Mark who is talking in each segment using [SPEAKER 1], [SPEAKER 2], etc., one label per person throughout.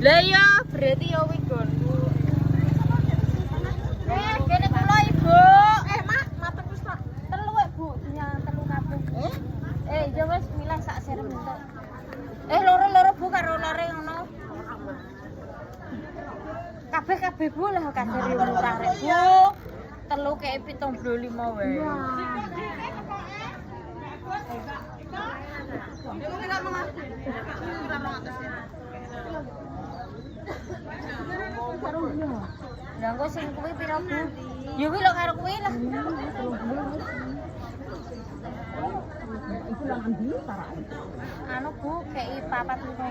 [SPEAKER 1] Lah iya, berarti ya wis gon. Kene kula Ibu. Mak, matur wis Pak. Telu Bu, punya telu kabeh. Ya wis milih sak serem entuk. Loro-loro Bu karo lore ngono. Kabeh Bu lah kabeh murah rek Bu. Telu kaya 75 wae. Lah kok sing kuwi pira Bu? Ya kuwi lho karo kuwi lah.
[SPEAKER 2] Iku lang andi parake.
[SPEAKER 1] Anu Bu, kei 45 wae.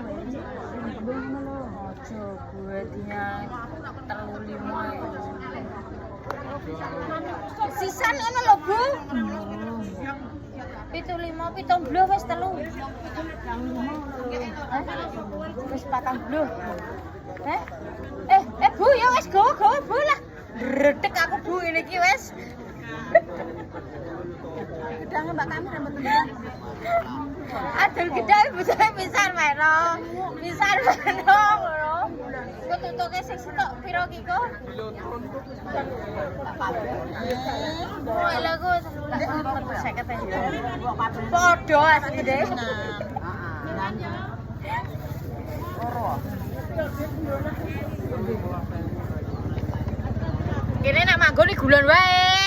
[SPEAKER 1] Ojo gue dinya 35. Sisan ngono lho Bu. 75 70 wis telu. Wis 40. Bu ya wis go Bu lah. Redek aku Bu ini iki wis. Gedangnya Mbak Kami rambut tendang. Adul gedang bojone pisan meno. Pisan meno ngono. Kok tutuke sing sitok pira ki kok? Oh, lha kok 50 ya. Padha asline. Kene nek manggon iki gulon wae.